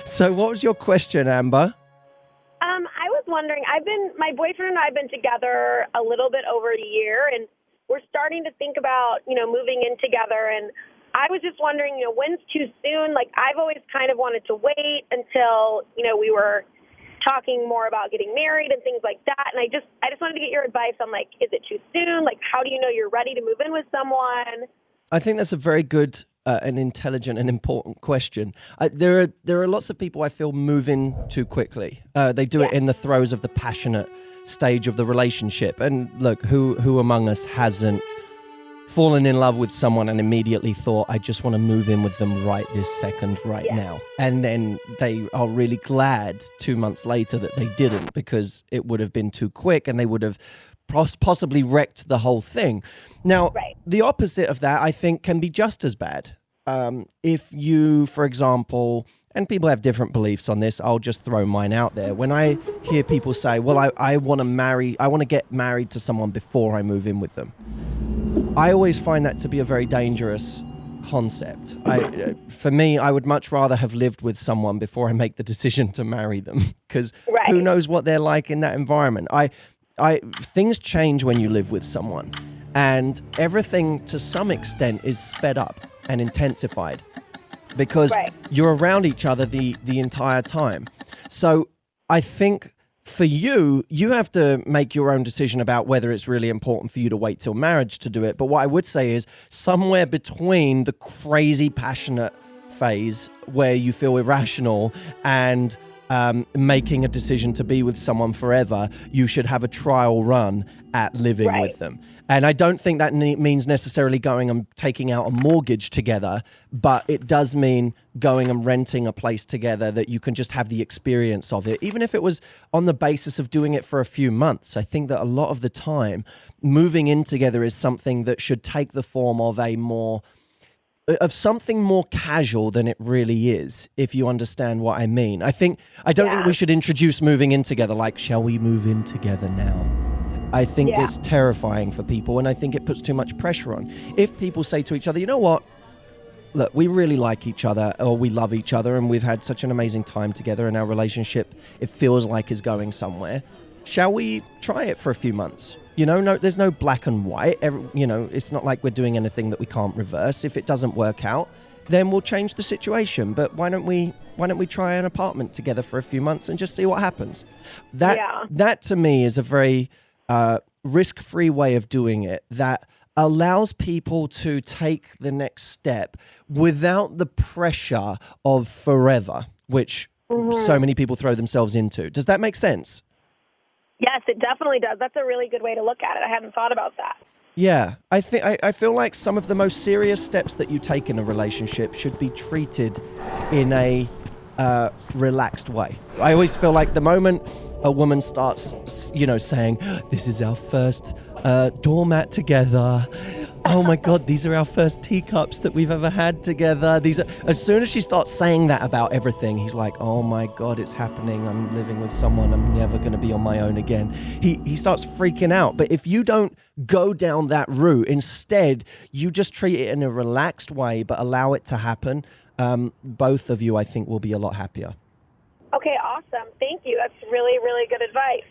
So what was your question, Amber? I was wondering, my boyfriend and I have been together a little bit over a year, and we're starting to think about, moving in together. And I was just wondering, when's too soon? Like, I've always kind of wanted to wait until, we were talking more about getting married and things like that. And I just wanted to get your advice on, like, is it too soon? Like, how do you know you're ready to move in with someone? I think that's a very good and intelligent and important question. There are lots of people I feel move in too quickly. They do it in the throes of the passionate stage of the relationship. And look, who among us hasn't fallen in love with someone and immediately thought, I just want to move in with them right this second, now. And then they are really glad 2 months later that they didn't, because it would have been too quick and they would have possibly wrecked the whole thing. Now, the opposite of that, I think, can be just as bad. If you, for example, and people have different beliefs on this, I'll just throw mine out there. When I hear people say, well, I want to get married to someone before I move in with them, I always find that to be a very dangerous concept. For me, I would much rather have lived with someone before I make the decision to marry them, because who knows what they're like in that environment. Things change when you live with someone, and everything to some extent is sped up and intensified because you're around each other the entire time. So I think for you have to make your own decision about whether it's really important for you to wait till marriage to do it. But what I would say is somewhere between the crazy passionate phase where you feel irrational and making a decision to be with someone forever, you should have a trial run at living with them. And I don't think that means necessarily going and taking out a mortgage together, but it does mean going and renting a place together that you can just have the experience of it, even if it was on the basis of doing it for a few months. I think that a lot of the time, moving in together is something that should take the form of something more casual than it really is, if you understand what I mean. I don't think we should introduce moving in together like, shall we move in together now? I think it's terrifying for people, and I think it puts too much pressure on. If people say to each other, you know what, look, we really like each other, or we love each other, and we've had such an amazing time together, and our relationship, it feels like, is going somewhere. Shall we try it for a few months? No, there's no black and white. It's not like we're doing anything that we can't reverse. If it doesn't work out, then we'll change the situation. But why don't we try an apartment together for a few months and just see what happens? That to me is a very risk-free way of doing it that allows people to take the next step without the pressure of forever, which so many people throw themselves into. Does that make sense? Yes, it definitely does. That's a really good way to look at it. I hadn't thought about that. Yeah, I feel like some of the most serious steps that you take in a relationship should be treated in a relaxed way. I always feel like the moment a woman starts, saying, this is our first doormat together. Oh my God, these are our first teacups that we've ever had together. As soon as she starts saying that about everything, he's like, oh my God, it's happening. I'm living with someone. I'm never going to be on my own again. He starts freaking out. But if you don't go down that route, instead, you just treat it in a relaxed way, but allow it to happen, both of you, I think, will be a lot happier. Okay, awesome. Thank you. That's really, really good advice.